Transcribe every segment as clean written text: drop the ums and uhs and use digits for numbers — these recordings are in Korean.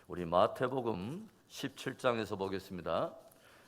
우리 마태복음 17장에서 보겠습니다.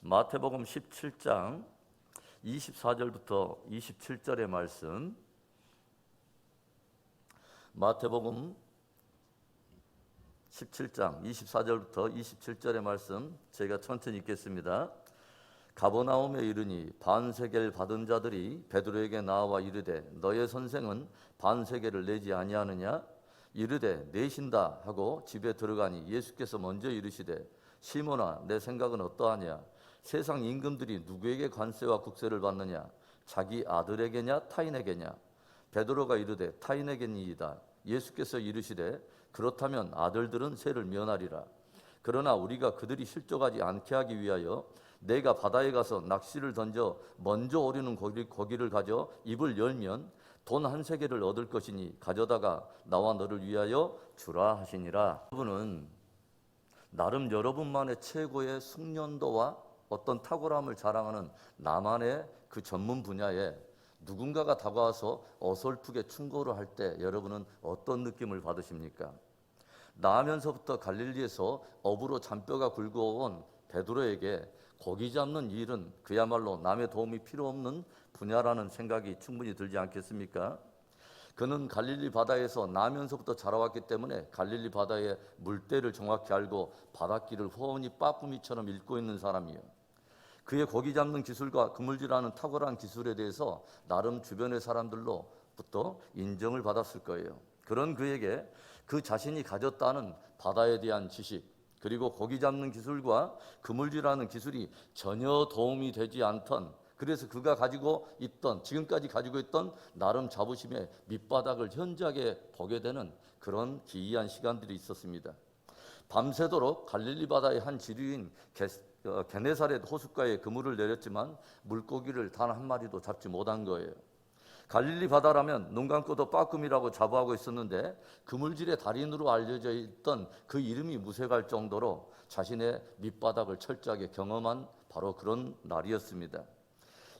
마태복음 17장 24절부터 27절의 말씀. 마태복음 17장 24절부터 27절의 말씀 제가 천천히 읽겠습니다. 가버나움에 이르니 반세겔 받은 자들이 베드로에게 나와 이르되 너의 선생은 반세겔을 내지 아니하느냐? 이르되 내신다 하고 집에 들어가니 예수께서 먼저 이르시되 시몬아 내 생각은 어떠하냐? 세상 임금들이 누구에게 관세와 국세를 받느냐? 자기 아들에게냐 타인에게냐? 베드로가 이르되 타인에게니이다. 예수께서 이르시되 그렇다면 아들들은 세를 면하리라. 그러나 우리가 그들이 실족하지 않게 하기 위하여 내가 바다에 가서 낚시를 던져 먼저 오르는 고기를 가져 입을 열면 돈 한 세겔을 얻을 것이니 가져다가 나와 너를 위하여 주라 하시니라. 여러분은 나름 여러분만의 최고의 숙련도와 어떤 탁월함을 자랑하는 나만의 그 전문 분야에 누군가가 다가와서 어설프게 충고를 할 때 여러분은 어떤 느낌을 받으십니까? 나면서부터 갈릴리에서 어부로 잔뼈가 굵어온 베드로에게 고기 잡는 일은 그야말로 남의 도움이 필요 없는 분야라는 생각이 충분히 들지 않겠습니까? 그는 갈릴리 바다에서 나면서부터 자라왔기 때문에 갈릴리 바다의 물때를 정확히 알고 바닷길을 훤히 빠꾸미처럼 읽고 있는 사람이에요. 그의 고기 잡는 기술과 그물질하는 탁월한 기술에 대해서 나름 주변의 사람들로부터 인정을 받았을 거예요. 그런 그에게 그 자신이 가졌다는 바다에 대한 지식, 그리고 고기 잡는 기술과 그물질하는 기술이 전혀 도움이 되지 않던, 그래서 그가 가지고 있던, 지금까지 가지고 있던 나름 자부심의 밑바닥을 현저하게 보게 되는 그런 기이한 시간들이 있었습니다. 밤새도록 갈릴리 바다의 한 지류인 게네사렛 호숫가에 그물을 내렸지만 물고기를 단 한 마리도 잡지 못한 거예요. 갈릴리 바다라면 눈 감고도 빠끔이라고 자부하고 있었는데 그물질의 달인으로 알려져 있던 그 이름이 무색할 정도로 자신의 밑바닥을 철저하게 경험한 바로 그런 날이었습니다.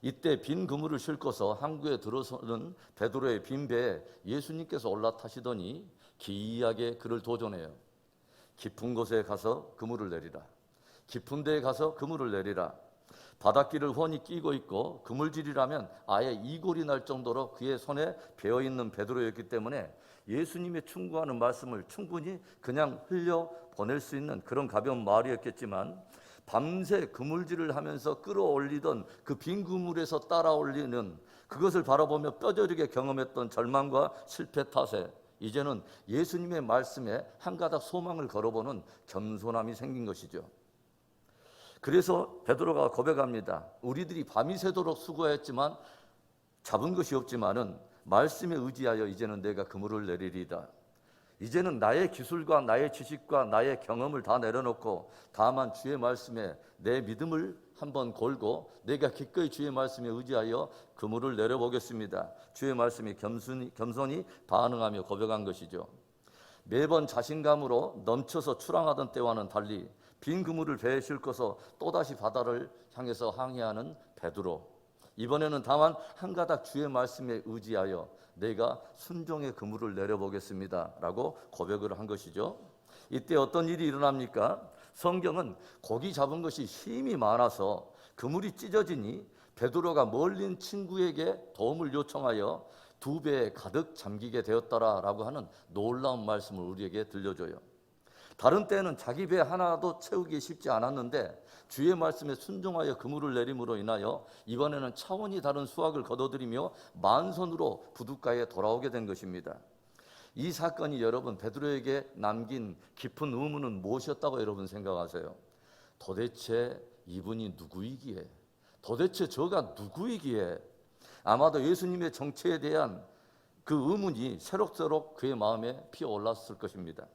이때 빈 그물을 싣고서 항구에 들어서는 베드로의 빈 배에 예수님께서 올라타시더니 기이하게 그를 도전해요. 깊은 곳에 가서 그물을 내리라. 깊은 데에 가서 그물을 내리라. 바닷길을 훤히 끼고 있고 그물질이라면 아예 이골이 날 정도로 그의 손에 베어있는 베드로였기 때문에 예수님의 충고하는 말씀을 충분히 그냥 흘려보낼 수 있는 그런 가벼운 말이었겠지만 밤새 그물질을 하면서 끌어올리던 그 빈 그물에서 따라올리는 그것을 바라보며 뼈저리게 경험했던 절망과 실패 탓에 이제는 예수님의 말씀에 한 가닥 소망을 걸어보는 겸손함이 생긴 것이죠. 그래서 베드로가 고백합니다. 우리들이 밤이 새도록 수고했지만 잡은 것이 없지만은 말씀에 의지하여 이제는 내가 그물을 내리리다. 이제는 나의 기술과 나의 지식과 나의 경험을 다 내려놓고 다만 주의 말씀에 내 믿음을 한번 걸고 내가 기꺼이 주의 말씀에 의지하여 그물을 내려보겠습니다. 주의 말씀에 겸손히 반응하며 고백한 것이죠. 매번 자신감으로 넘쳐서 출항하던 때와는 달리 빈 그물을 배에 싣고서 또다시 바다를 향해서 항해하는 베드로. 이번에는 다만 한 가닥 주의 말씀에 의지하여 내가 순종의 그물을 내려보겠습니다 라고 고백을 한 것이죠. 이때 어떤 일이 일어납니까? 성경은 고기 잡은 것이 힘이 많아서 그물이 찢어지니 베드로가 멀린 친구에게 도움을 요청하여 두 배에 가득 잠기게 되었더라라고 하는 놀라운 말씀을 우리에게 들려줘요. 다른 때는 자기 배 하나도 채우기 쉽지 않았는데 주의 말씀에 순종하여 그물을 내림으로 인하여 이번에는 차원이 다른 수확을 거둬들이며 만선으로 부둣가에 돌아오게 된 것입니다. 이 사건이 여러분 베드로에게 남긴 깊은 의문은 무엇이었다고 여러분 생각하세요? 도대체 이분이 누구이기에? 도대체 저가 누구이기에? 아마도 예수님의 정체에 대한 그 의문이 새록새록 그의 마음에 피어올랐을 것입니다.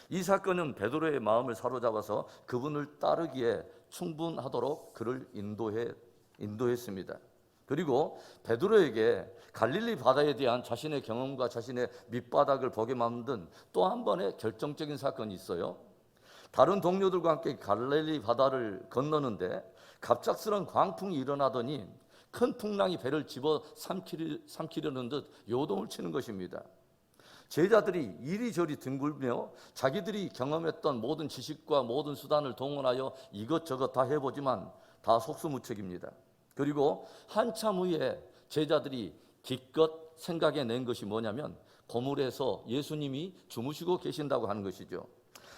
이 사건은 베드로의 마음을 사로잡아서 그분을 따르기에 충분하도록 그를 인도했습니다. 그리고 베드로에게 갈릴리 바다에 대한 자신의 경험과 자신의 밑바닥을 보게 만든 또 한 번의 결정적인 사건이 있어요. 다른 동료들과 함께 갈릴리 바다를 건너는데 갑작스런 광풍이 일어나더니 큰 풍랑이 배를 집어 삼키려는 듯 요동을 치는 것입니다. 제자들이 이리저리 뒹굴며 자기들이 경험했던 모든 지식과 모든 수단을 동원하여 이것저것 다 해보지만 다 속수무책입니다. 그리고 한참 후에 제자들이 기껏 생각해 낸 것이 뭐냐면 고물에서 예수님이 주무시고 계신다고 하는 것이죠.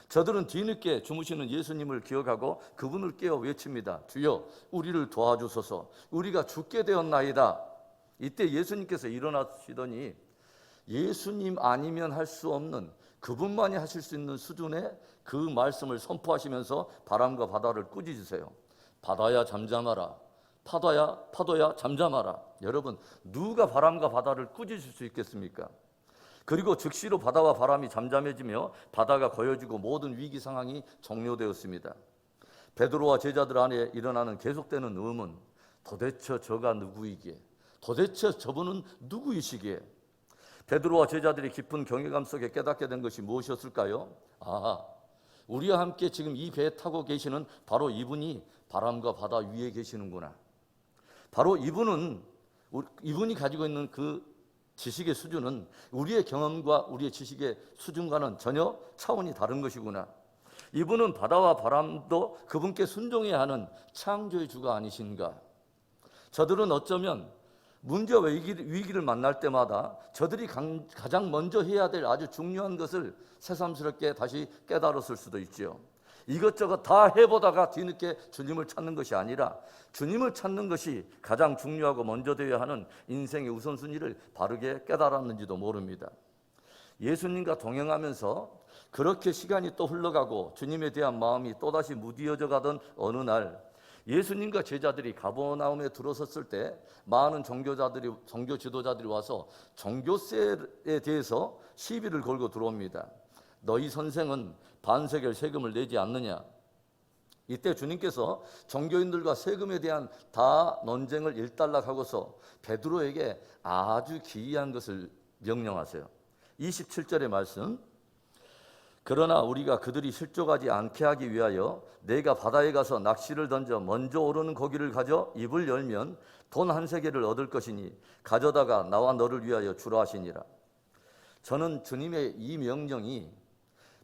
저들은 뒤늦게 주무시는 예수님을 기억하고 그분을 깨어 외칩니다. 주여, 우리를 도와주소서. 우리가 죽게 되었나이다. 이때 예수님께서 일어나시더니 예수님 아니면 할 수 없는, 그분만이 하실 수 있는 수준의 그 말씀을 선포하시면서 바람과 바다를 꾸짖으세요. 바다야 잠잠하라. 파도야 잠잠하라. 여러분, 누가 바람과 바다를 꾸짖을 수 있겠습니까? 그리고 즉시로 바다와 바람이 잠잠해지며 바다가 고요지고 모든 위기 상황이 종료되었습니다. 베드로와 제자들 안에 일어나는 계속되는 의문, 도대체 저가 누구이기에, 도대체 저분은 누구이시기에. 베드로와 제자들이 깊은 경외감 속에 깨닫게 된 것이 무엇이었을까요? 우리와 함께 지금 이 배에 타고 계시는 바로 이분이 바람과 바다 위에 계시는구나. 바로 이분이 가지고 있는 그 지식의 수준은 우리의 경험과 우리의 지식의 수준과는 전혀 차원이 다른 것이구나. 이분은 바다와 바람도 그분께 순종해야 하는 창조의 주가 아니신가. 저들은 어쩌면 문제와 위기를 만날 때마다 저들이 가장 먼저 해야 될 아주 중요한 것을 새삼스럽게 다시 깨달았을 수도 있죠. 이것저것 다 해보다가 뒤늦게 주님을 찾는 것이 아니라 주님을 찾는 것이 가장 중요하고 먼저 되어야 하는 인생의 우선순위를 바르게 깨달았는지도 모릅니다. 예수님과 동행하면서 그렇게 시간이 또 흘러가고 주님에 대한 마음이 또다시 무디어져 가던 어느 날, 예수님과 제자들이 가버나움에 들어섰을 때 많은 종교 지도자들이 와서 종교세에 대해서 시비를 걸고 들어옵니다. 너희 선생은 반세겔 세금을 내지 않느냐? 이때 주님께서 종교인들과 세금에 대한 다 논쟁을 일단락하고서 베드로에게 아주 기이한 것을 명령하세요. 27절의 말씀, 그러나 우리가 그들이 실족하지 않게 하기 위하여 내가 바다에 가서 낚시를 던져 먼저 오르는 고기를 가져 입을 열면 돈 한 세겔을 얻을 것이니 가져다가 나와 너를 위하여 주라 하시니라. 저는 주님의 이 명령이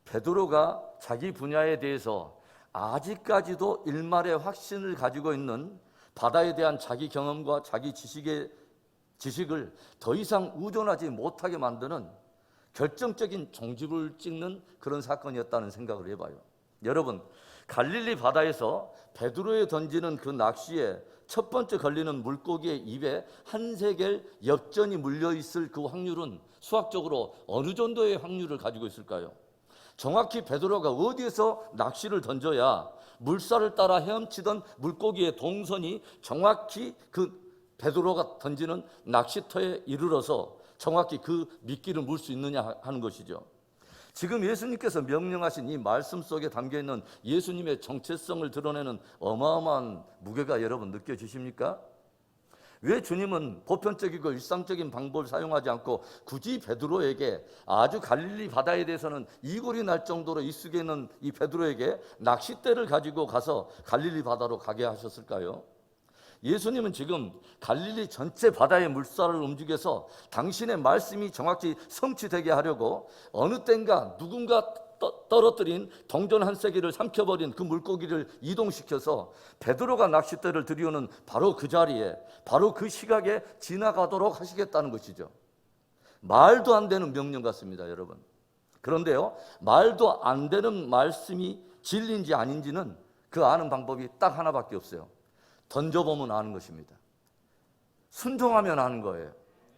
베드로가 자기 분야에 대해서 아직까지도 일말의 확신을 가지고 있는 바다에 대한 자기 경험과 자기 지식을 더 이상 의존하지 못하게 만드는 결정적인 종집을 찍는 그런 사건이었다는 생각을 해봐요. 여러분, 갈릴리 바다에서 베드로에 던지는 그 낚시에 첫 번째 걸리는 물고기의 입에 한 세겔 엽전이 물려있을 그 확률은 수학적으로 어느 정도의 확률을 가지고 있을까요? 정확히 베드로가 어디에서 낚시를 던져야 물살을 따라 헤엄치던 물고기의 동선이 정확히 그 베드로가 던지는 낚시터에 이르러서 정확히 그 미끼를 물 수 있느냐 하는 것이죠. 지금 예수님께서 명령하신 이 말씀 속에 담겨있는 예수님의 정체성을 드러내는 어마어마한 무게가 여러분 느껴지십니까? 왜 주님은 보편적이고 일상적인 방법을 사용하지 않고 굳이 베드로에게, 아주 갈릴리 바다에 대해서는 이골이 날 정도로 익숙해 있는 이 베드로에게 낚싯대를 가지고 가서 갈릴리 바다로 가게 하셨을까요? 예수님은 지금 갈릴리 전체 바다의 물살을 움직여서 당신의 말씀이 정확히 성취되게 하려고 어느 땐가 누군가 떨어뜨린 동전 한 세기를 삼켜버린 그 물고기를 이동시켜서 베드로가 낚싯대를 들이오는 바로 그 자리에, 바로 그 시각에 지나가도록 하시겠다는 것이죠. 말도 안 되는 명령 같습니다, 여러분. 그런데요, 말도 안 되는 말씀이 진리인지 아닌지는 그 아는 방법이 딱 하나밖에 없어요. 던져보면 아는 것입니다. 순종하면 아는 거예요.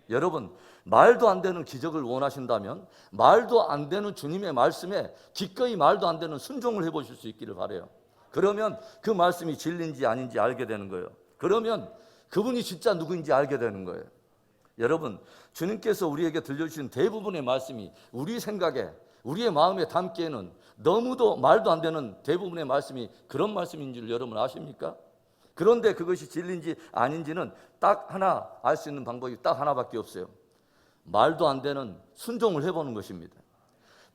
여러분, 말도 안 되는 기적을 원하신다면 말도 안 되는 주님의 말씀에 기꺼이 말도 안 되는 순종을 해보실 수 있기를 바라요. 그러면 그 말씀이 진리인지 아닌지 알게 되는 거예요. 그러면 그분이 진짜 누구인지 알게 되는 거예요. 여러분, 주님께서 우리에게 들려주신 대부분의 말씀이 우리 생각에, 우리의 마음에 담기에는 너무도 말도 안 되는 대부분의 말씀이 그런 말씀인 줄 여러분 아십니까? 그런데 그것이 진리인지 아닌지는 딱 하나 알 수 있는 방법이 딱 하나밖에 없어요. 말도 안 되는 순종을 해보는 것입니다.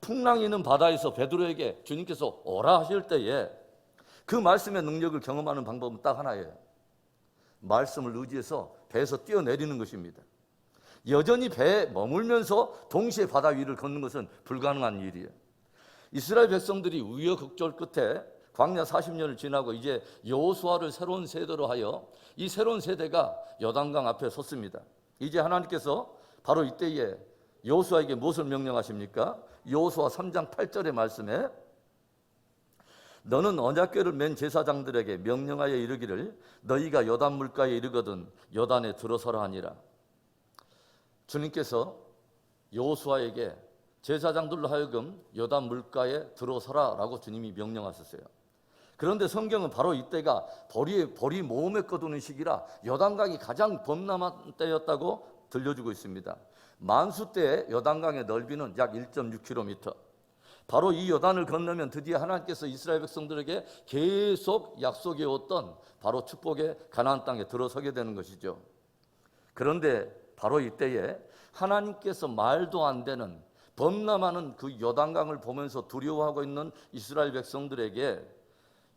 풍랑이 있는 바다에서 베드로에게 주님께서 오라 하실 때에 그 말씀의 능력을 경험하는 방법은 딱 하나예요. 말씀을 의지해서 배에서 뛰어내리는 것입니다. 여전히 배에 머물면서 동시에 바다 위를 걷는 것은 불가능한 일이에요. 이스라엘 백성들이 우여곡절 끝에 광야 40년을 지나고 이제 여호수아를 새로운 세대로 하여 이 새로운 세대가 요단강 앞에 섰습니다. 이제 하나님께서 바로 이때에 여호수아에게 무엇을 명령하십니까? 여호수아 3장 8절의 말씀에 너는 언약궤를 맨 제사장들에게 명령하여 이르기를 너희가 요단 물가에 이르거든 요단에 들어서라 하니라. 주님께서 여호수아에게 제사장들로 하여금 요단 물가에 들어서라 라고 주님이 명령하셨어요. 그런데 성경은 바로 이때가 벌이 모험에 거두는 시기라 요단강이 가장 범람한 때였다고 들려주고 있습니다. 만수 때의 요단강의 넓이는 약 1.6km. 바로 이 요단을 건너면 드디어 하나님께서 이스라엘 백성들에게 계속 약속해 왔던 바로 축복의 가나안 땅에 들어서게 되는 것이죠. 그런데 바로 이때에 하나님께서 말도 안 되는 범람하는 그 요단강을 보면서 두려워하고 있는 이스라엘 백성들에게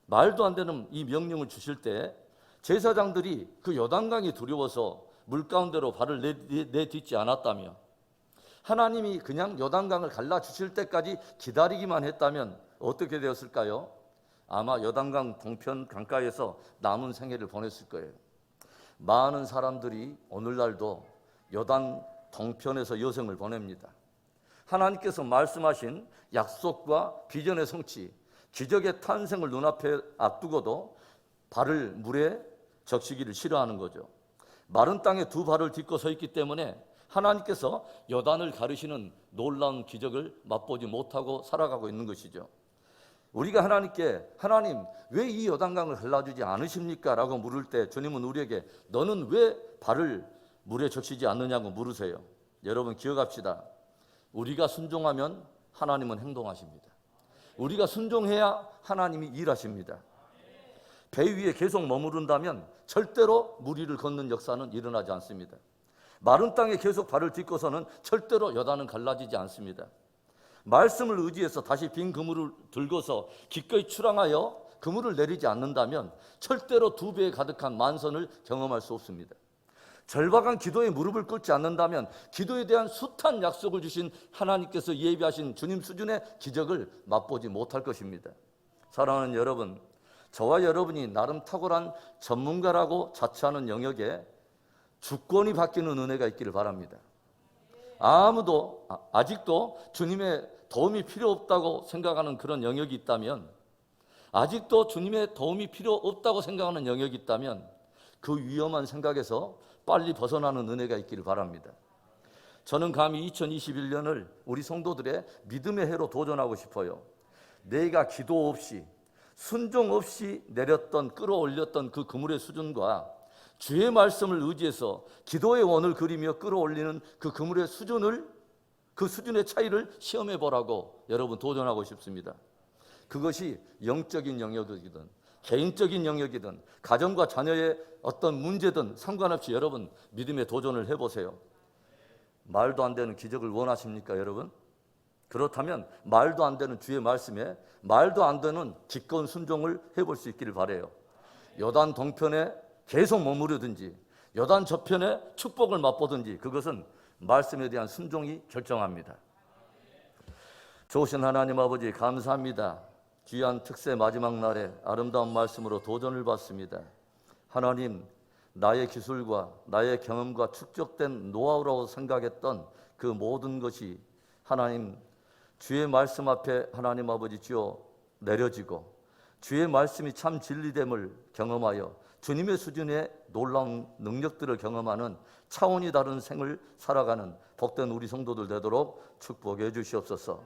말도 안 되는 이 명령을 주실 때 제사장들이 그 요단강이 두려워서 물 가운데로 발을 내딛지 않았다며 하나님이 그냥 요단강을 갈라주실 때까지 기다리기만 했다면 어떻게 되었을까요? 아마 요단강 동편 강가에서 남은 생애를 보냈을 거예요. 많은 사람들이 오늘날도 요단 동편에서 여생을 보냅니다. 하나님께서 말씀하신 약속과 비전의 성취, 기적의 탄생을 눈앞에 앞두고도 발을 물에 적시기를 싫어하는 거죠. 마른 땅에 두 발을 딛고 서 있기 때문에 하나님께서 요단을 가르시는 놀라운 기적을 맛보지 못하고 살아가고 있는 것이죠. 우리가 하나님께 하나님 왜 이 요단강을 갈라주지 않으십니까? 라고 물을 때 주님은 우리에게 너는 왜 발을 물에 적시지 않느냐고 물으세요. 여러분 기억합시다. 우리가 순종하면 하나님은 행동하십니다. 우리가 순종해야 하나님이 일하십니다. 배 위에 계속 머무른다면 절대로 물 위를 걷는 역사는 일어나지 않습니다. 마른 땅에 계속 발을 딛고서는 절대로 요단은 갈라지지 않습니다. 말씀을 의지해서 다시 빈 그물을 들고서 기꺼이 출항하여 그물을 내리지 않는다면 절대로 두 배에 가득한 만선을 경험할 수 없습니다. 절박한 기도에 무릎을 꿇지 않는다면 기도에 대한 숱한 약속을 주신 하나님께서 예비하신 주님 수준의 기적을 맛보지 못할 것입니다. 사랑하는 여러분, 저와 여러분이 나름 탁월한 전문가라고 자처하는 영역에 주권이 바뀌는 은혜가 있기를 바랍니다. 아직도 주님의 도움이 필요 없다고 생각하는 그런 영역이 있다면, 아직도 주님의 도움이 필요 없다고 생각하는 영역이 있다면 그 위험한 생각에서 빨리 벗어나는 은혜가 있기를 바랍니다. 저는 감히 2021년을 우리 성도들의 믿음의 해로 도전하고 싶어요. 내가 기도 없이 순종 없이 끌어올렸던 그 그물의 수준과 주의 말씀을 의지해서 기도의 원을 그리며 끌어올리는 그 그물의 그 수준의 차이를 시험해 보라고 여러분 도전하고 싶습니다. 그것이 영적인 영역이든 개인적인 영역이든 가정과 자녀의 어떤 문제든 상관없이 여러분 믿음의 도전을 해보세요. 말도 안 되는 기적을 원하십니까 여러분? 그렇다면 말도 안 되는 주의 말씀에 말도 안 되는 기꺼운 순종을 해볼 수 있기를 바라요. 요단 동편에 계속 머무르든지 요단 저편에 축복을 맛보든지 그것은 말씀에 대한 순종이 결정합니다. 좋으신 하나님 아버지 감사합니다. 귀한 특세 마지막 날에 아름다운 말씀으로 도전을 받습니다. 하나님, 나의 기술과 나의 경험과 축적된 노하우라고 생각했던 그 모든 것이 하나님 주의 말씀 앞에 하나님 아버지 주여 내려지고 주의 말씀이 참 진리됨을 경험하여 주님의 수준의 놀라운 능력들을 경험하는 차원이 다른 생을 살아가는 복된 우리 성도들 되도록 축복해 주시옵소서.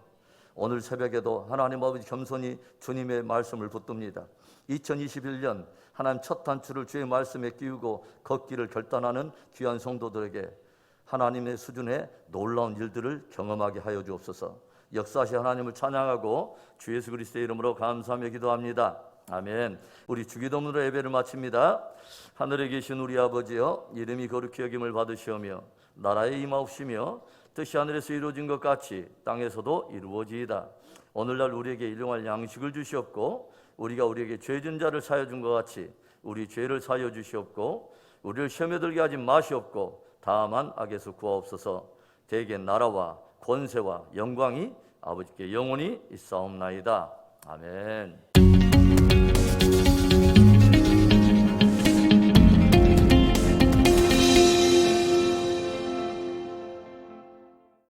오늘 새벽에도 하나님 아버지 겸손히 주님의 말씀을 붙듭니다. 2021년 하나님 첫 단추를 주의 말씀에 끼우고 걷기를 결단하는 귀한 성도들에게 하나님의 수준의 놀라운 일들을 경험하게 하여 주옵소서. 역사하시 하나님을 찬양하고 주 예수 그리스도의 이름으로 감사하며 기도합니다. 아멘. 우리 주기도문으로 예배를 마칩니다. 하늘에 계신 우리 아버지여, 이름이 거룩히 여김을 받으시오며 나라에 임하옵시며 뜻이 하늘에서 이루어진 것 같이 땅에서도 이루어지이다. 오늘날 우리에게 일용할 양식을 주시옵고 우리가 우리에게 죄진 자를 사하여 준 것 같이 우리 죄를 사하여 주시옵고 우리를 시험에 들게 하지 마시옵고 다만 악에서 구하옵소서. 대개 나라와 권세와 영광이 아버지께 영원히 있사옵나이다. 아멘.